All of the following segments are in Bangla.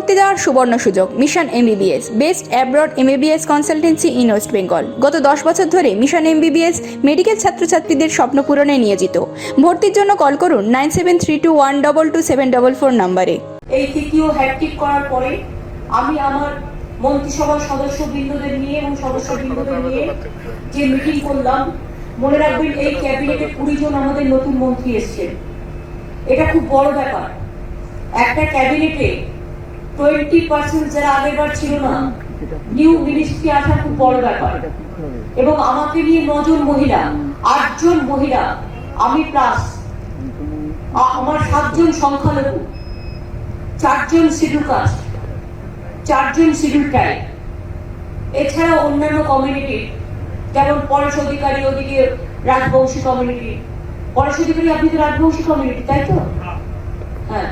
ভর্তি দেওয়ার সুবর্ণ সুযোগ। Mission MBBS, best abroad MBBS consultancy in West Bengal. গত 10 বছর ধরে মিশন এমবিবিএস মেডিকেল ছাত্রছাত্রীদের স্বপ্ন পূরণে নিয়োজিত। ভর্তির জন্য কল করুন 9732122744 নম্বরে। এই তৃতীয় হ্যাটট্রিক করার পরে আমি আমার মন্ত্রিসভার সদস্যবৃন্দদের নিয়ে এবং সদস্যবৃন্দদের নিয়ে যে মিটিং করলাম, মনে রাখবেন এই ক্যাবিনেটে 20 জন আমাদের নতুন মন্ত্রী এসেছেন। এটা খুব বড় ব্যাপার। একটা ক্যাবিনেটে 20% যারা আগেরবার ছিল না, নিউ মিনিস্ট্রি আসা খুব বড় ব্যাপার। এবং আমাকে নিয়ে 9 জন মহিলা, 8 জন মহিলা, আমি প্লাস আমার 7 জন সংখ্যালঘু, 4 জন শিডিউল কাস্ট, 4 জন শিডিউল ট্রাইব, এছাড়া অন্যান্য কমিউনিটি যেমন পরেশ অধিকারী, ওদিকে রাজবংশী কমিউনিটি। পরেশ অধিকারী আপনি তো রাজবংশী কমিউনিটি, তাই তো? হ্যাঁ।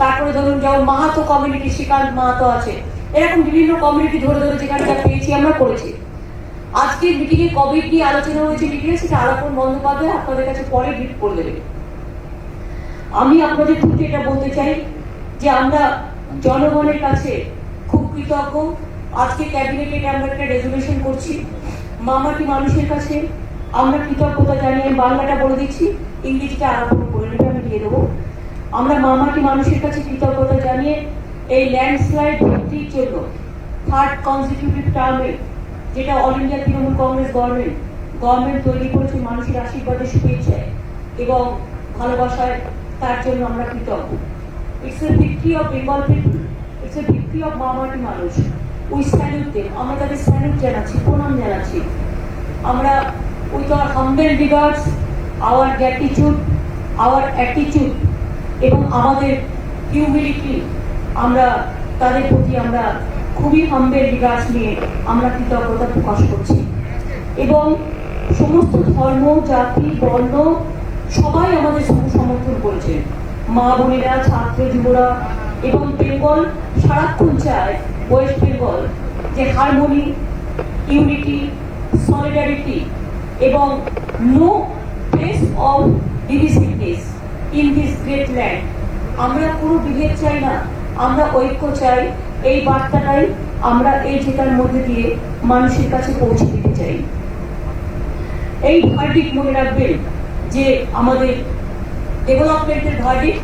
তারপরে ধরুন যেমন মাহাতো কমিউনিটি, শ্রীকান্ত মাহাতো আছে। এরকম বিভিন্ন কমিউনিটি ধরে ধরে যেখানে যা পেয়েছি আমরা করেছি। আজকের মিটিং এ কোভিড নিয়ে আলোচনা হয়েছে মিটিং এ, সেটা আলাপন বন্দ্যোপাধ্যায় আপনাদের কাছে পরে ব্রিফ করে দেবে। আমি আপনাদের প্রতি এটা বলতে চাই যে আমরা জনগণের কাছে খুব কৃতজ্ঞ। আজকে ক্যাবিনেটে আমরা একটা রেজলিউশন করছি। মামাটি মানুষের কাছে আমরা কৃতজ্ঞতা জানিয়ে, আমি বাংলাটা বলে দিচ্ছি, ইংরেজিটা আলাপন করে নেবে, আমি দিয়ে দেবো। আমরা মামাটি মানুষের কাছে কৃতজ্ঞতা জানিয়ে এই ল্যান্ডস্লাইড ভিত্তির জন্য 3rd কনজিকিউটিভ টার্মে যেটা all India Trinamool Congress government তৈরি করেছে মানুষের আশীর্বাদে, শুভেচ্ছায় এবং ভালোবাসায়, তার জন্য আমরা কৃতজ্ঞ। It's a victory of Bengal people, it's a victory of মামাটি মানুষ। উই স্যালুট দেম, আমরা তাদের স্যালুট জানাচ্ছি, প্রণাম জানাচ্ছি। আমরা with our humble regards, our gratitude, our attitude এবং আমাদের হিউমিলিটি, আমরা তাদের প্রতি আমরা খুবই হাম্বেল রিগার্ডস নিয়ে আমরা কৃতজ্ঞতা প্রকাশ করছি। এবং সমস্ত ধর্ম, জাতি, বর্ণ সবাই আমাদের সমর্থন করেছেন। মা বোনেরা, ছাত্র যুবরা এবং বেঙ্গল সারাক্ষণ চায়, ওয়েস্ট বেঙ্গল, যে হারমোনি, ইউনিটি, সলিডারিটি এবং no place of divisiveness in this great land. আমরা কোনো বিভেদ চাই না, আমরা ঐক্য চাই। এই বার্তাটাই আমরা এই জেতার মধ্যে দিয়ে মানুষের কাছে পৌঁছে দিতে চাই। এই ভার্ডিক্ট মনে রাখবেন যে আমাদের ডেভেলপমেন্টের ভার্ডিক্ট,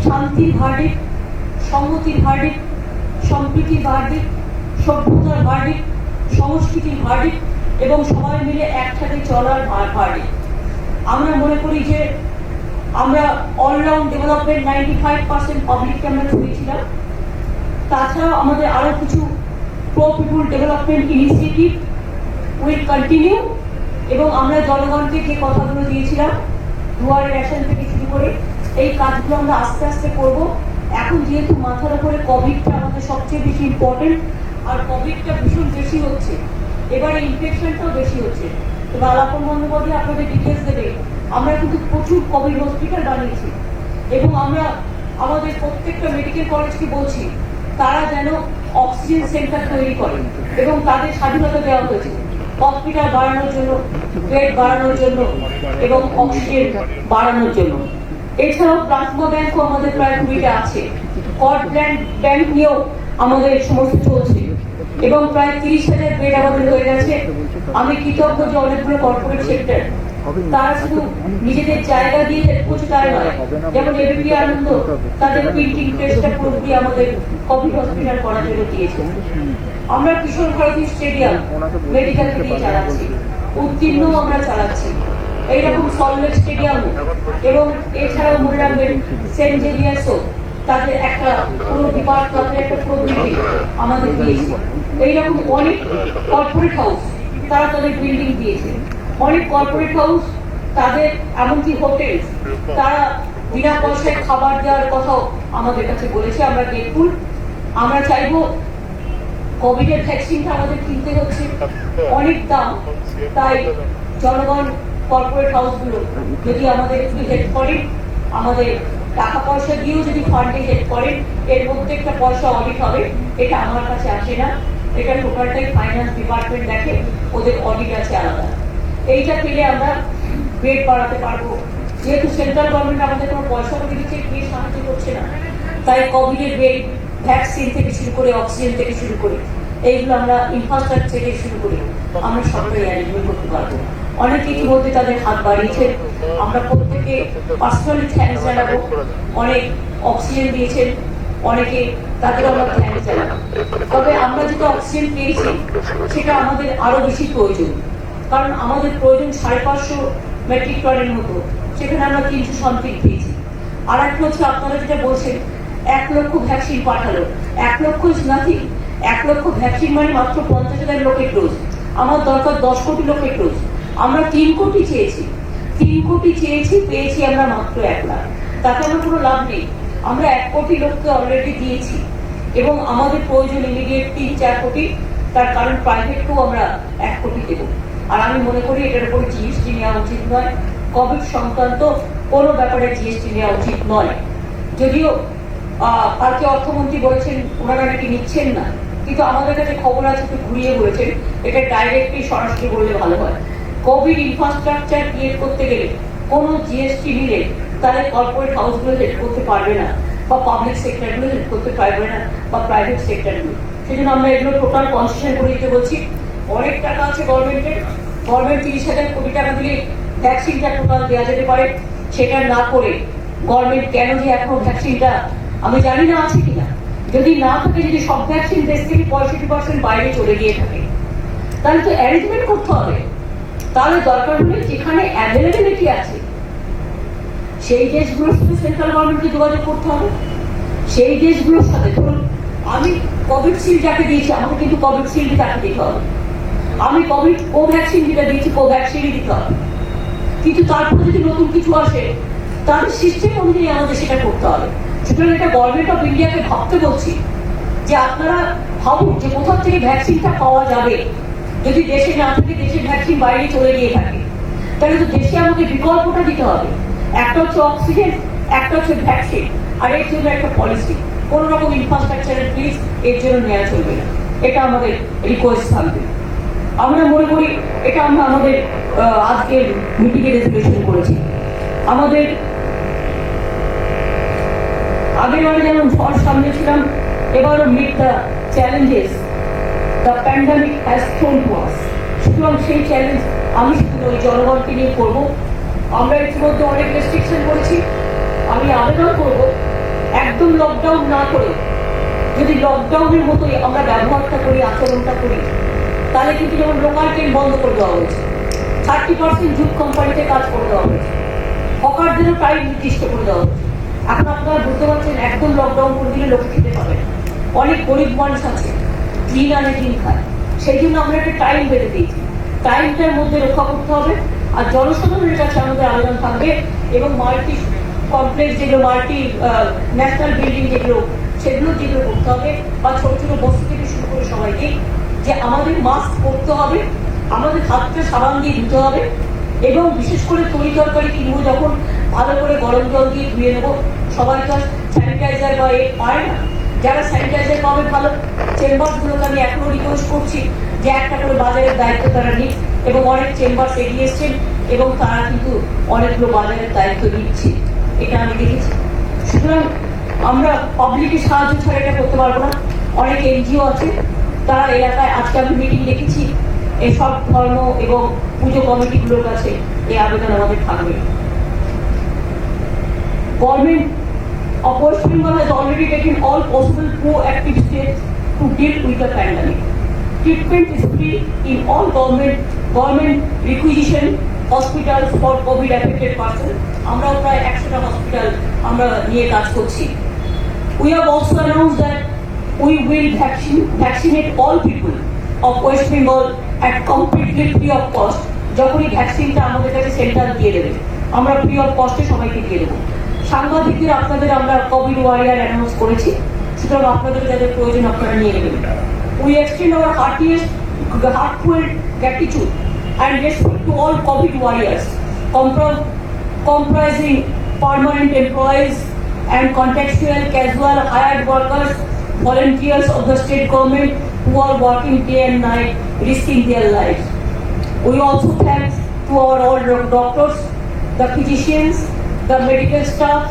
শান্তির ভার্ডিক্ট, সংহতির ভার্ডিক্ট, সম্প্রীতির ভার্ডিক্ট, সভ্যতার ভার্ডিক্ট, সংস্কৃতির ভার্ডিক্ট এবং সবাই মিলে একসাথে চলার ভার্ডিক্ট। আমরা মনে করি যে আমরা অলরাউন্ড ডেভেলপমেন্ট 95% পাবলিককে আমরা ছড়িয়েছিলাম। তাছাড়াও আমাদের আরো কিছু pro people development initiative will continue. এবং আমরা জনগণকে যে কথাগুলো দিয়েছিলাম, দুয়ারে রেশন থেকে শুরু করে এই কাজগুলো আমরা আস্তে আস্তে করব। এখন যেহেতু মাথার উপরে কোভিডটা আমাদের সবচেয়ে বেশি ইম্পর্টেন্ট, আর কোভিডটা ভীষণ বেশি হচ্ছে, এবারে ইনফেকশনটাও বেশি হচ্ছে। এবার আলাপন বন্দ্যোপাধ্যায় আপনাদের ডিটেলস দেবে। আমরা কিন্তু প্রচুর কোভিড হসপিটাল বানিয়েছি এবং আমরা আমাদের প্রত্যেকটা মেডিকেল কলেজকে বলছি তারা যেন অক্সিজেন সেন্টার তৈরি করে এবং তাদের স্বাধীনতা দেওয়া হয়েছে হসপিটাল বাড়ানোর জন্য, বেড বাড়ানোর জন্য এবং অক্সিজেন বাড়ানোর জন্য। এছাড়াও প্লাজমা ব্যাংকও আমাদের প্রায় 20টা আছে। কর্ড ব্যাংক নিয়েও আমাদের সমস্ত চলছে এবং প্রায় 30,000 বেড আমাদের হয়ে গেছে। আমি কৃতজ্ঞ যে অনেকগুলো কর্পোরেট সেক্টর তারা শুধু নিজেদের জায়গা দিয়ে হেল্প করছে তাই নয়, যেমন এবিপি আনন্দ তাদের প্রিন্টিং প্রেসটা পুরোপুরি আমাদের কোভিড হসপিটাল করার জন্য দিয়েছে। আমরা কিশোর ভারতী স্টেডিয়াম মেডিকেল দিয়ে চালাচ্ছি, উত্তীর্ণ আমরা চালাচ্ছি। এইরকম সল্টলেক স্টেডিয়াম এবং এছাড়াও মনে রাখবেন সেন্ট জেভিয়ার্সও তাদের একটা পুরো ডিপার্টমেন্টের একটা পুরো বিল্ডিং আমাদের দিয়েছে। এইরকম অনেক কর্পোরেট হাউস তারা তাদের বিল্ডিং দিয়েছে। অনেক কর্পোরেট হাউস তাদের, এমনকি হোটেল, তারা বিনা পয়সায় খাবার দেওয়ার কথাও আমাদের কাছে বলেছে। আমরা গ্রেটফুল। আমরা চাইবো, কোভিডের ভ্যাকসিনটা আমাদের কিনতে হচ্ছে, অনেক দাম, তাই জনগণ কর্পোরেট হাউসগুলো যদি আমাদের একটু হেল্প করেন, আমাদের টাকা পয়সা দিয়েও যদি ফান্ডে হেল্প করেন, এর মধ্যে একটা পয়সা অডিট হবে। এটা আমার কাছে আসে না, এটা টোটালটাই ফাইন্যান্স ডিপার্টমেন্ট দেখে, ওদের অডিট আছে আলাদা। এইটা পেলে আমরা বেড বাড়াতে পারবো। যেহেতু সেন্ট্রাল গভর্নমেন্ট আমাদের কোনো পয়সা দিচ্ছে, কে সাহায্য করছে না, তাই কোভিডের বেড ভ্যাকসিন থেকে শুরু করে অক্সিজেন থেকে শুরু করে এইগুলো আমরা ইনফ্রাস্ট্রাকচার থেকে শুরু করে আমরা সরকারি অ্যারেঞ্জমেন্ট করতে পারবো। অনেকে ইতিমধ্যে তাদের হাত বাড়িয়েছেন, আমরা প্রত্যেকে পার্সোনালি থ্যাঙ্কস জানাবো। অনেক অক্সিজেন দিয়েছেন, অনেকে তাদের আমরা থ্যাঙ্কস জানাবো। তবে আমরা যেটা অক্সিজেন পেয়েছি সেটা আমাদের আরো বেশি প্রয়োজন, কারণ আমাদের প্রয়োজন 550 মেট্রিক টনের মতো, সেখানে আমরা 300 সামথিং পেয়েছি। আর একটা হচ্ছে আপনারা যেটা বলছেন 1 লক্ষ ভ্যাকসিন পাঠালো, 1 লক্ষ ইজ নাথিং। 1 লক্ষ ভ্যাকসিন মানে মাত্র 50,000 লোকের ডোজ, আমার দরকার 10 কোটি লোকের ডোজ। আমরা 3 কোটি চেয়েছি, 3 কোটি চেয়েছি, পেয়েছি আমরা মাত্র 1 লাখ। তাতে আমার কোনো লাভ নেই। আমরা 1 কোটি লোককে অলরেডি দিয়েছি এবং আমাদের প্রয়োজন ইমিডিয়েট 3-4 কোটি, তার কারণ প্রাইভেটকেও আমরা 1 কোটি দেবো। আর আমি মনে করি এটার উপরে জিএসটি নেওয়া উচিত নয়, কোভিড সংক্রান্ত কোনো ব্যাপারে জিএসটি নেওয়া উচিত নয়। যদিও কালকে অর্থমন্ত্রী বলেছেন ওনারা নাকি নিচ্ছেন না, কিন্তু আমাদের কাছে খবর আছে একটু ঘুরিয়ে বলেছেন এটা ডাইরেক্টলি সরাসরি বললে ভালো হয়। কোভিড ইনফ্রাস্ট্রাকচার ক্রিয়েট করতে গেলে কোনো জিএসটি নিলে তাহলে কর্পোরেট হাউসগুলো হেল্প করতে পারবে না, বা পাবলিক সেক্টরগুলো হেল্প করতে পারবে না, বা প্রাইভেট সেক্টরগুলো। সেই জন্য আমরা এগুলো টোটাল কনসেশন করে দিতে বলছি। অনেক টাকা আছে গভর্নমেন্টের, গভর্নমেন্ট 30,000 কোটি টাকা দিলে ভ্যাকসিনটা টোটাল দেওয়া যেতে পারে। সেটা না করে গভর্নমেন্ট কেন যে এখনো ভ্যাকসিনটা আমি জানি না আছে কিনা, যদি না থাকে, যদি সব ভ্যাকসিন দেশ থেকে 65% বাইরে চলে গিয়ে থাকে, তাহলে তো অ্যারেঞ্জমেন্ট করতে হবে। তাহলে দরকার হলে যেখানে অ্যাভেলেবিলিটি আছে সেই দেশগুলোর সাথে সেন্ট্রাল গভর্নমেন্টকে যোগাযোগ করতে হবে। সেই দেশগুলোর সাথে, ধরুন আমি কোভিডশিল্ড যাকে দিয়েছি আমাকে কিন্তু কোভিডশিল্ডই তাকে দিতে হবে। আমি কোভ্যাক্সিন যেটা দিয়েছি কোভ্যাক্সিনই দিতে হবে। কিন্তু তারপরে যদি নতুন কিছু আসে তাদের সিস্টেম অনুযায়ী আমাদের সেটা করতে হবে। সুতরাং এটা গভর্নমেন্ট অফ ইন্ডিয়াকে ভাবতে বলছি যে আপনারা ভাবুন যে কোথা থেকে ভ্যাকসিনটা পাওয়া যাবে। যদি দেশে না থেকে দেশের ভ্যাকসিন বাইরে চলে গিয়ে থাকে, তাহলে তো দেশে আমাদের বিকল্পটা দিতে হবে। একটা হচ্ছে অক্সিজেন, একটা হচ্ছে ভ্যাকসিন, আর এর জন্য একটা পলিসি, কোন রকম ইনফ্রাস্ট্রাকচারের প্লিজ এর জন্য নেওয়া চলবে না। এটা আমাদের রিকোয়েস্ট থাকবে। আমরা মনে করি এটা আমরা আমাদের আজকের মিটিংয়ে রেজলিউশন করেছি। আমাদের আগেরবারে যেমন ঝড় সামনে ছিলাম, এবারও meet the challenges the pandemic has thrown to us. সুতরাং সেই চ্যালেঞ্জ আমি শুধু ওই জনগণকে নিয়ে করবো। আমরা ইতিমধ্যে অনেক রেস্ট্রিকশন করেছি। আমি আবেদন করব একদম লকডাউন না করে যদি লকডাউনের মতোই আমরা ব্যবহারটা করি, আচরণটা করি, তাহলে কিন্তু যেমন লোকাল ট্রেন বন্ধ করে দেওয়া হয়েছে, 30% জুট কোম্পানিতে কাজ করে দেওয়া হয়েছে, হকারদেরও টাইম নির্দিষ্ট করে দেওয়া হয়েছে। এখন আপনারা বুঝতে পারছেন একদম লকডাউন করে দিলে লোক খেতে পাবে না। অনেক গরিব মানুষ আছে, দিন আনে দিন খায়, সেই জন্য আমরা একটা টাইম বেঁধে দিয়েছি। টাইমটার মধ্যে রক্ষা করতে হবে। আর জনসাধারণের কাছে আমাদের আবেদন থাকবে, এবং মাল্টি কমপ্লেক্স যেগুলো, মাল্টি ন্যাশনাল বিল্ডিং যেগুলো, সেগুলো করতে হবে, বা ছোট ছোট বস্তু থেকে শুরু করে সবাইকে যে আমাদের মাস্ক পরতে হবে, আমাদের হাতটা সাবান দিয়ে ধুতে হবে, এবং বিশেষ করে তরি তরকারি কিনবো যখন ভালো করে গরম জল দিয়ে ধুয়ে নেবো। সবাই তো স্যানিটাইজার বা পায় না, যারা স্যানিটাইজার পাবে ভালো। চেম্বারগুলোকে আমি এখনো রিকোয়েস্ট করছি যে একটা করে বাজারের দায়িত্ব তারা নিক, এবং অনেক চেম্বার এগিয়ে এসছেন এবং তারা কিন্তু অনেকগুলো বাজারের দায়িত্ব নিচ্ছে, এটা আমি দেখেছি। সুতরাং আমরা পাবলিকের সাহায্য ছাড়া এটা করতে পারবো না। অনেক এনজিও আছে, তারা এলাকায়, আজকে আমি মিটিং দেখেছি, এই সব ধর্ম এবং পুজো কমিটিগুলোর কাছে এই আবেদন আমাদের থাকবে। Government of West Bengal has already taken all possible proactive steps to deal with the pandemic. Treatment is free in all government requisition hospitals for COVID affected persons. আমরা প্রায় 100টা হসপিটাল আমরা নিয়ে কাজ করছি। We have also announced that we will vaccinate all people of West Bengal at completely free of cost. যখনই ভ্যাকসিনটা আমাদের কাছে সেন্টার দিয়ে দেবে, আমরা ফ্রি অফ কস্টে সবাইকে দিয়ে দেবো। সাংবাদিকদের আপনাদের আমরা কোভিড ওয়ারিয়ার অ্যানাউন্স করেছি, সুতরাং আপনাদের যাদের প্রয়োজন আপনারা নিয়ে নেবেন। We extend our heartfelt gratitude and respect to all COVID warriors, comprising permanent employees and contextual, casual, hired workers, volunteers of the state government who are working day and night, risking their lives. We also thank to our all doctors, the physicians, the medical staff,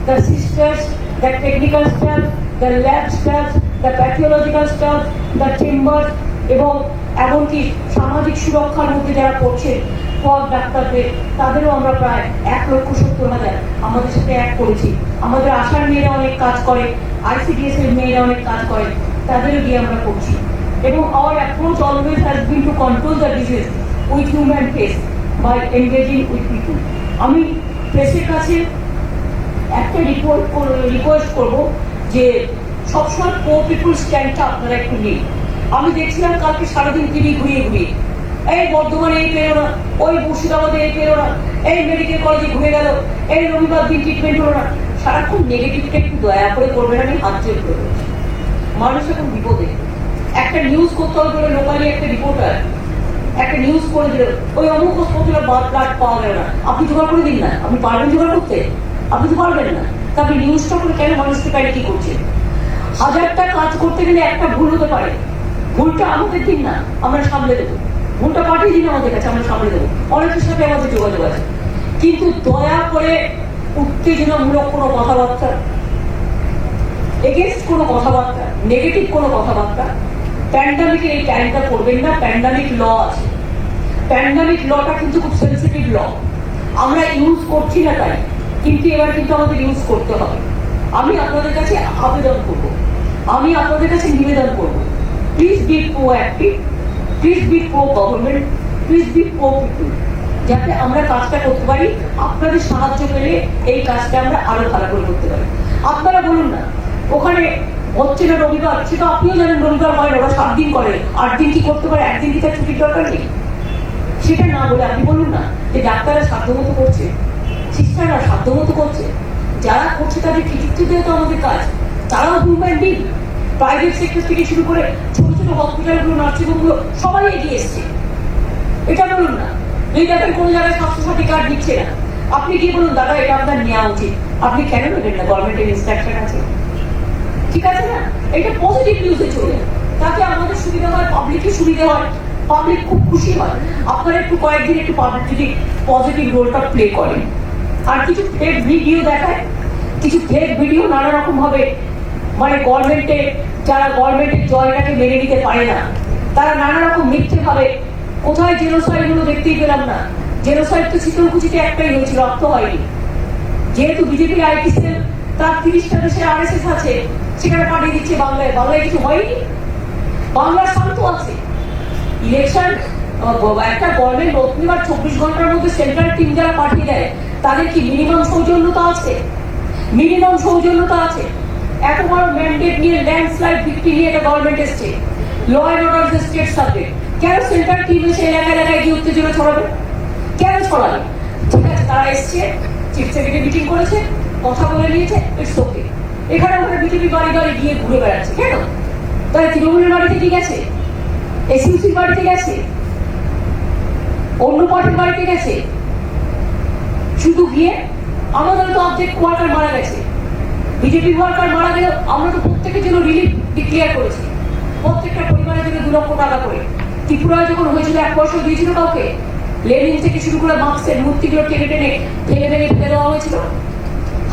the sisters, the technical staff, the lab staff, the pathological staff, the chamber এবং এমনকি সামাজিক সুরক্ষার মধ্যে যারা করছে ডাক্তারদের, তাদেরও আমরা প্রায় 1,70,000 আমাদের সাথে এক করেছি। আমাদের আশার মেয়েরা অনেক কাজ করে, ICDS এর মেয়েরা অনেক কাজ করে, তাদেরও দিয়ে আমরা করছি। এবং our approach always has been to control the disease with human face by engaging with people. আমি প্রেসের কাছে একটা রিকোয়েস্ট করব যে সবসময় পোর পিপুল স্ট্যান্ডটা আপনারা একটু নিন। আমি দেখছিলাম কালকে সারাদিন টিভি ঘুরিয়ে ঘুরিয়ে, এই বর্ধমানে এই পেরো না, ওই মুর্শিদাবাদে এই পেরো না, এই মেডিকেল কলেজে ঘুরে গেল, এই রবিবার দিন ট্রিটমেন্ট হলো না। সারাক্ষণ নেগেটিভটা একটু দয়া করে করবেন, আমি হাত জোর করে বলছি। মানুষ এখন বিপদে। একটা নিউজ করতে হবে বলে লোকালি একটা রিপোর্টার একটা নিউজ করে দিল, ওই অমুক হাসপাতালে ব্লাড পাওয়া গেল না, আপনি জোগাড় করে দিন না। আপনি পারবেন জোগাড় করতে? আপনি তো পারবেন না। তা আপনি নিউজটা করে কেন মানুষকে কি করছেন? 1000টা কাজ করতে গেলে একটা ভুল হতে পারে, ভুলটা আমাদের দিন না, আমরা সামলে দেবো। ভুলটা পাঠিয়ে দিন আমাদের কাছে, আমরা সামলে দেবো। অনেকের সাথে আমাদের যোগাযোগ আছে, কিন্তু দয়া করে উত্তেজনামূলক কোনো কথাবার্তা, এগেনস্ট কোনো কথাবার্তা, নেগেটিভ কোনো কথাবার্তা প্যান্ডামিকের এই টাইমটা করবেন না। প্যান্ডামিক ল আছে, প্যান্ডামিক লটা কিন্তু খুব সেন্সিটিভ ল, আমরা ইউজ করছি না তাই, কিন্তু এবার কিন্তু আমাদের ইউজ করতে হবে। আমি আপনাদের কাছে আবেদন করব, আমি আপনাদের কাছে নিবেদন করব, please be proactive, please be pro government, please be pro people, যাতে আমরা কাজটা করতে পারি। আপনাদের সাহায্য পেলে এই কাজটা আমরা আরো ভালো করে করতে পারি। আপনারা বলুন না, ওখানে হচ্ছে না রবিবার, সেটা আপনিও জানেন রবিবার হয় না, ওরা 7 দিন করে, 8 দিন কি করতে পারে, একদিন কি তার ছুটির দরকার নেই? সেটা না বলে আপনি বলুন না যে ডাক্তাররা সাধ্যমতো করছে, সিস্টাররা সাধ্যমতো করছে, যারা করছে তাদের কৃতিত্ব দেওয়া তো আমাদের কাজ। তারাও হিউম্যান বিং, প্রাইভেট সেক্টর থেকে শুরু করে ছোট ছোট হসপিটালগুলো, নার্সিংহোমগুলো সবাই এগিয়ে এসছে। এটা বলুন না, এই দেখেন কোনো জায়গায় স্বাস্থ্যসাথী কার্ড দিচ্ছে না, আপনি কি বলুন দাদা এটা আপনার নেওয়া উচিত, আপনি কেন নেবেন না? গভর্নমেন্টের ইনস্ট্রাকশন আছে, ঠিক আছে না? এটা পজিটিভ নিউজে চলে, তাতে আমাদের সুবিধা হয়, পাবলিকের সুবিধা হয়, পাবলিক খুব খুশি হয়। আপনারা একটু কয়েকদিন একটু পাবলিক যদি পজিটিভ রোলটা প্লে করেন। আর কিছু ফেক ভিডিও দেখায়, কিছু ফেক ভিডিও নানা রকম ভাবে, মানে গভর্নমেন্টে যারা গভর্নমেন্টের জয়টাকে মেনে নিতে পারে না, তারা নানা রকম মিথ্যে ভাবে, কোথায় জেনোসাইড গুলো দেখতেই পেলাম না। জেনোসাইড তো শীতলকুচিতে একটাই হয়েছিল, রক্ত হয়নি। যেহেতু বিজেপি আইটি সেল তার 30টা দেশের RSS আছে, সেখানে পাঠিয়ে দিচ্ছে বাংলায়, বাংলায় কিছু হয়নি। বাংলার শান্ত আছে। ইলেকশন একটা গভর্নমেন্ট রত্নিবার 24 ঘন্টার মধ্যে সেন্ট্রাল টিম যারা পাঠিয়ে দেয়, তাদের কি মিনিমাম সৌজন্যতা আছে? মিনিমাম সৌজন্যতা আছে? এত বড় ম্যান্ডেট নিয়ে, ল্যান্ডস্লাইড ভিক্টরি নিয়ে একটা গভর্নমেন্ট এসছে, law and order state subject, কেন সেন্ট্রাল টিম এসে এলাকায় এলাকায় গিয়ে উত্তেজনা ছড়াবে? কেন ছড়াবে? ঠিক আছে, তারা এসছে, চিফ সেক্রেটারি মিটিং করেছে, কথা বলে নিয়েছে, ইটস ওকে। এখানে ওখানে বিজেপি বাড়ি বাড়ি গিয়ে ঘুরে বেড়াচ্ছে কেন? তারা তৃণমূলের বাড়িতে কি গেছে? এসইউসির বাড়িতে গেছে? অন্য পার্টির বাড়িতে গেছে? শুধু গিয়ে আমাদের তো অর্ধেক ওয়ার্কার মারা গেছে, বিজেপি ওয়ার্কার মারা গেলেও আমরা তো প্রত্যেকের জন্য রিলিফ ডিক্লেয়ার করেছি, প্রত্যেকটা পরিবারের জন্য 2 লক্ষ টাকা করে। ত্রিপুরায় যখন হয়েছিল 1 পয়সা দিয়েছিল কাউকে? লেনিন থেকে শুরু করে মার্কসের মূর্তিগুলো টেনে টেনে ফেলে ফেলে ফেলে দেওয়া হয়েছিল,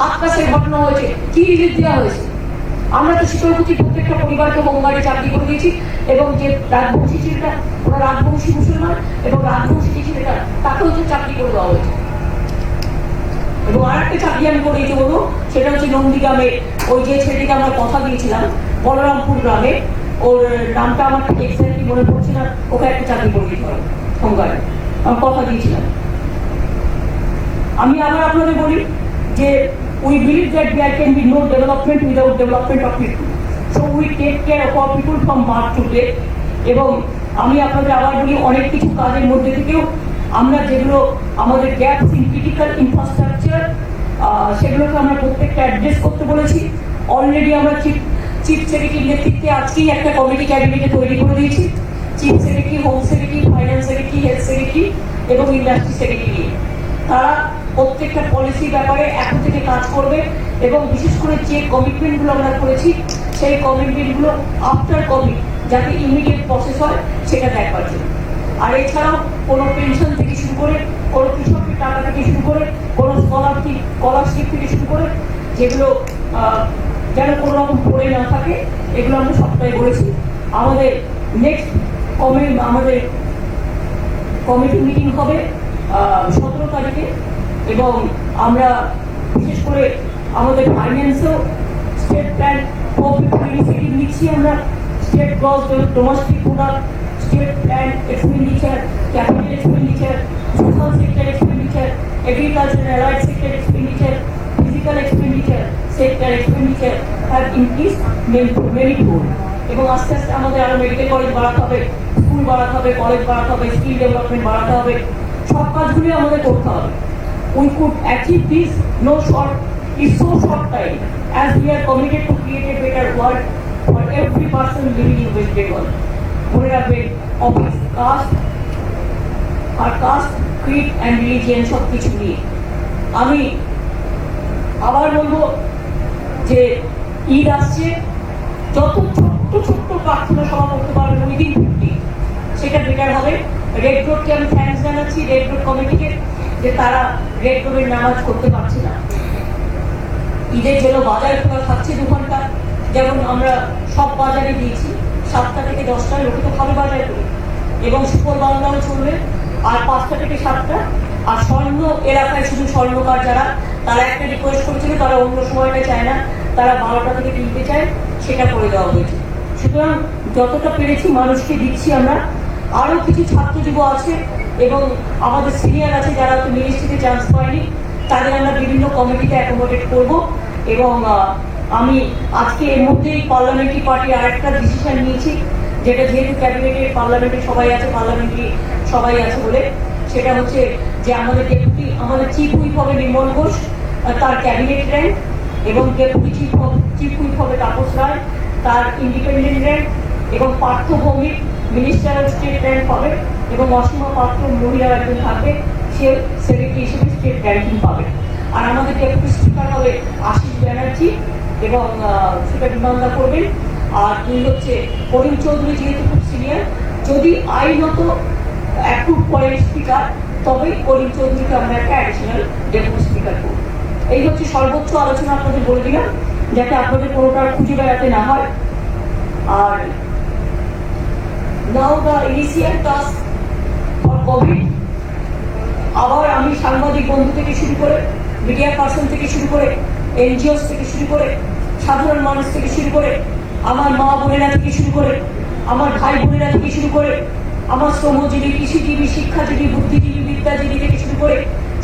হাত কাছের ঘটনা হয়েছে, কি রিলিফ দেওয়া হয়েছে? আমরা তো শীতলকুচির প্রত্যেকটা পরিবারকে হোমগার্ডে চাকরি করে দিয়েছি, এবং যে রাজবংশী ছেলেটা, ওরা রাজবংশী মুসলমান, এবং রাজবংশী যে ছেলেটা তাকেও তো চাকরি করে দেওয়া হয়েছে। এবং আর একটা চাকরি আমি করে দিতে বলবো, সেটা হচ্ছে নন্দীগ্রামে ওই যে ছেলেটিকে আমরা কথা দিয়েছিলাম, বলরামপুর গ্রামে, ওর নামটা আমার এক্স্যাক্টলি মনে পড়ছে না, ওকে একটা চাকরি করে দিতে হবে হোমগার্ডে, আমি কথা দিয়েছিলাম। আমি আবার আপনাদের বলি যে we believe that there can be no development without development of people, so we take care of our people from birth to death. এবং আমি আপনাদের আবার বলি, অনেক কিছু কাজের মধ্যে থেকেও আমরা যেগুলো আমাদের গ্যাপস ইন ক্রিটিক্যাল ইনফ্রাস্ট্রাকচার, সেগুলোকে আমরা প্রত্যেকটা অ্যাড্রেস করতে বলেছি। অলরেডি আমরা চিফ সেক্রেটারির নেতৃত্বে আজকেই একটা কমিটি ক্যাবিনেটে তৈরি করে দিয়েছি, chief secretary, home secretary, finance secretary, health secretary এবং ইন্ডাস্ট্রি সেক্রেটারি নিয়ে। তারা প্রত্যেকটা পলিসি ব্যাপারে এখন থেকে কাজ করবে, এবং বিশেষ করে যে কমিটমেন্টগুলো আমরা করেছি সেই কমিটমেন্টগুলো আফটার কোভিড যাতে ইমিডিয়েট প্রসেস হয় সেটা দেখবার জন্য। আর এছাড়াও কোনো পেনশন থেকে শুরু করে, কোনো কৃষকের টাকা থেকে শুরু করে, কোনো স্কলারশিপ থেকে শুরু করে, যেগুলো যেন কোনো রকম পড়ে না থাকে, এগুলো আমরা সপ্তাহে বলেছি। আমাদের নেক্সট আমাদের কমিটি মিটিং হবে 17 তারিখে, এবং আমরা বিশেষ করে আমাদের ফাইন্যান্সেও স্টেট প্ল্যান ইনিশিয়েটিভ নিচ্ছি। আমরা state gross domestic product, state plan expenditure, capital expenditure, social sector expenditure, agriculture allied sector expenditure, physical expenditure sector expenditure have increase manifold. এবং আস্তে আস্তে আমাদের আরো মেডিকেল কলেজ বাড়াতে হবে, স্কুল বাড়াতে হবে, কলেজ বাড়াতে হবে, স্কিল ডেভেলপমেন্ট বাড়াতে হবে। সব কাজগুলি আমাদের করতে হবে। We could achieve this in so short time, as we are committed to create a better world for every person living in West Bengal. মনে রাখবেন, office, caste, creed and religion সব কিছু নিয়ে আমি আবার বলবো যে ঈদ আসছে, যত ছোট্ট ছোট্ট প্রার্থনা সভা করতে পারবেন উইদিন 50, সেটা বেটার হবে। রেড রোডকে আমি থ্যাঙ্কস জানাচ্ছি, রেড রোড কমিটিকে, যে তারা রেড রোডের নামাজ করতে পারছে না। ঈদের জন্য বাজার খোলা থাকছে 2 ঘন্টা, যেমন আমরা সব বাজারে দিয়েছি 7টা থেকে 10টা, লোকে তো ভালো বাজার করি, এবং সুপর বাংলাও চলবে, আর 5টা থেকে 7টা। আর স্বর্ণ এলাকায় শুধু স্বর্ণকার যারা, তারা একটা রিকোয়েস্ট করেছিল, তারা অন্য সময়টা চায় না, তারা 12টা থেকে কিনতে চায়, সেটা করে দেওয়া হয়েছে। সুতরাং যতটা পেরেছি মানুষকে দিচ্ছি আমরা। আরও কিছু ছাত্র যুব আছে এবং আমাদের সিনিয়র আছে যারা তো মিনিস্ট্রিতে চান্স পায়নি, তাদের আমরা বিভিন্ন কমিটিতে অ্যাকোমোডেট করব। এবং আমি আজকে এর মধ্যেই পার্লামেন্টারি পার্টি আরেকটা ডিসিশন নিয়েছি, যেটা যেহেতু ক্যাবিনেটের পার্লামেন্টে সবাই আছে, পার্লামেন্টারি সবাই আছে বলে, সেটা হচ্ছে যে আমাদের ডেপুটি, আমাদের চিফ হুইপ হবে নির্মল ঘোষ, তার ক্যাবিনেট র্যাঙ্ক, এবং ডেপুটি চিফ হুইপ হবে তাপস রায়, তার ইন্ডিপেন্ডেন্ট র্যাঙ্ক, এবং Partha Bhowmik minister of state rank হবে, এবং অসীমা পাত্র মহিলা একজন থাকবে, সে সেক্রেটারি হিসেবে স্টেট র্যাঙ্কিং পাবে। আর আমাদের ডেপুটি স্পিকার হবে আশিস ব্যানার্জি, এবং সেটা বিমানদা করবেন। আর দুই হচ্ছে করিম চৌধুরী, যেহেতু খুব সিনিয়র, যদি আইনত অ্যাপ্রুভ করেন স্পিকার, তবেই করিম চৌধুরীকে আমরা একটা অ্যাডিশনাল ডেপুটি স্পিকার করব। এই হচ্ছে সর্বোচ্চ আলোচনা আপনাদের বলে দিলাম, যাতে আপনাদের কোনোটা খুঁজে বেড়াতে না হয়। আর now the initial task for Covid, আবার আমি সাংবাদিক বন্ধু থেকে শুরু করে, মিডিয়া পার্সন থেকে শুরু করে, এনজিওস থেকে শুরু করে, সাধারণ মানুষ থেকে শুরু করে, আমার মা বোনেরা থেকে শুরু করে, আমার ভাই বোনেরা থেকে শুরু করে, আমার শ্রমজীবী, কৃষিজীবী, শিক্ষাজীবী, বুদ্ধিজীবী, বিদ্যাজীবী থেকে শুরু করে,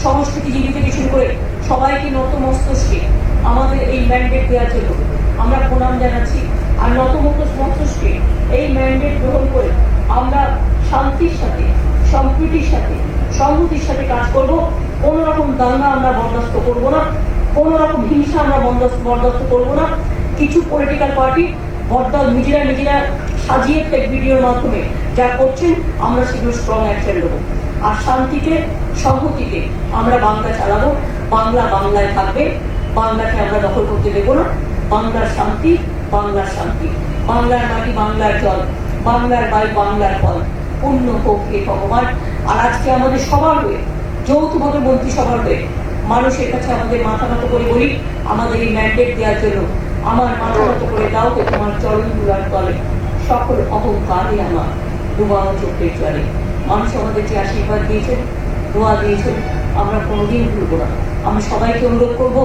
সংস্কৃতিজীবী থেকে শুরু করে সবাইকে নতমস্তকে আমাদের এই ম্যান্ডেট দেওয়ার জন্য আমরা প্রণাম জানাচ্ছি। আর নতমস্তকে এই ম্যান্ডেট গ্রহণ করে আমরা শান্তির সাথে, সম্প্রীতির সাথে, সংহতির সাথে কাজ করব। কোনো রকম দাঙ্গা আমরা বরদাস্ত করব না, কোনো রকম হিংসা আমরা বরদাস্ত করব না। কিছু পলিটিক্যাল পার্টি নিজেরা সাজিয়ে ফেক ভিডিওর মাধ্যমে যা করছেন, আমরা সেগুলো স্ট্রং অ্যাকশন নেব। আর শান্তিতে, সংহতিতে আমরা বাংলা চালাবো, বাংলা বাংলায় থাকবে, বাংলাকে আমরা দখল করতে দেবো না। বাংলার শান্তি, বাংলার শান্তি, বাংলার মাটি, বাংলার জল, বাংলার বায়ু, বাংলার ফল, পূর্ণ হোক হে ভগবান। আর আজকে আমাদের সবার হয়ে, যৌথভাবে মন্ত্রিসভার হয়ে মানুষের কাছে আমাদের মাথা নত করে বলি, আমাদের এই ম্যান্ডেট দেওয়ার জন্য আমার মাথা নত করে দাও তো তোমার চরণ দুলার তলে, সকল অহংকারই আমার ডুবানো চোখের জলে। মানুষ আমাদের যে আশীর্বাদ দিয়েছেন, দোয়া দিয়েছেন, আমরা কোনোদিন ভুলবো না। আমি সবাইকে অনুরোধ করব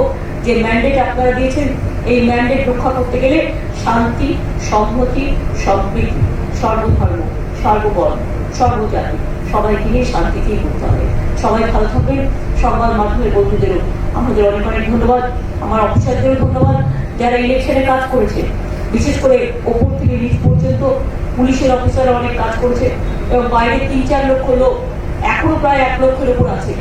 যে ম্যান্ডেট আপনারা দিয়েছেন, এই ম্যান্ডেট রক্ষা করতে গেলে শান্তি, সংহতি, সম্প্রীতি, সর্বধর্ম, সর্ববর্ণ, সর্বজাতি সবাইকে নিয়ে শান্তিতেই করতে হবে। সবাই ভালো থাকবেন। সংবাদ মাধ্যমের বন্ধুদেরও আমাদের অনেক অনেক ধন্যবাদ, আমার অফিসারদেরও ধন্যবাদ যারা ইলেকশনে কাজ করেছে, বিশেষ করে ওপর থেকে নিচ পর্যন্ত পুলিশের অফিসাররা অনেক কাজ করেছে, এবং বাইরে 3-4 লক্ষ লোক, এখনো প্রায় 1 লক্ষের উপর আছে।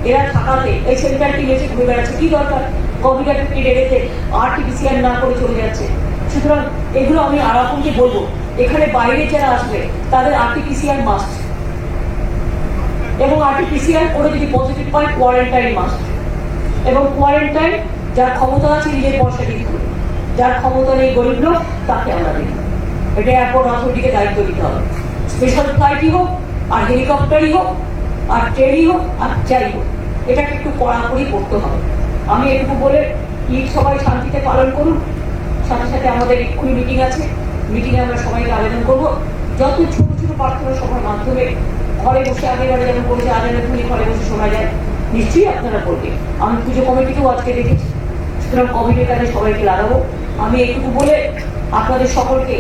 এরা থাকাতে এই সেন্টারটি এসে ঘুরে বেড়াচ্ছে, কি দরকার? কোভিড-19 এড়েতে আরটিপিসিআর না করে চলে যাচ্ছে। সুতরাং এগুলো আমি আরাফনকে বলবো, এখানে বাইরে যারা আসবে তাদের আরটিপিসিআর মাস্ট, এবং আরটিপিসিআর করে যদি পজিটিভ পায় কোয়ারেন্টাইন মাস্ট। এবং কোয়ারেন্টাইন যার ক্ষমতা আছে নিজের পয়সা দিতে হবে, যার ক্ষমতা নেই গরিব লোক তাকে আমরা দিই। এটা এয়ারপোর্ট অথরিটিকে দায়িত্ব দিতে হবে। স্পেশাল ফ্লাইটই হোক, আর হেলিকপ্টারই হোক, আর ট্রেনই হোক, আর যাই হোক, এটাকে একটু কড়াকড়ি করতে হবে। আমি এটুকু বলে ঈদ সবাই শান্তিতে পালন করুন, সাথে সাথে আমাদের এক্ষুনি মিটিং আছে, মিটিংয়ে আমরা সবাইকে আবেদন করবো যত ছোট ছোট প্রার্থনা সভার মাধ্যমে ঘরে বসে আগেবারে যেমন করেছে আজানের ধ্বনি ঘরে বসে শোনা যায়, নিশ্চয়ই আপনারা করবেন। আমি পুজো কমিটিকেও আজকে দেখেছি, সুতরাং কমিটির কাজে সবাইকে লাগাবো। আমি এইটুকু বলে আপনাদের সকলকে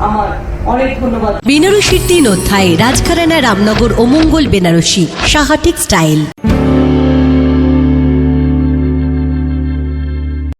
আমার অনেক ধন্যবাদ। বেনারসির 3 অধ্যায়, রাজঘরানা, রামনগর ও মঙ্গল বেনারসি, সাহা টেক্সটাইল।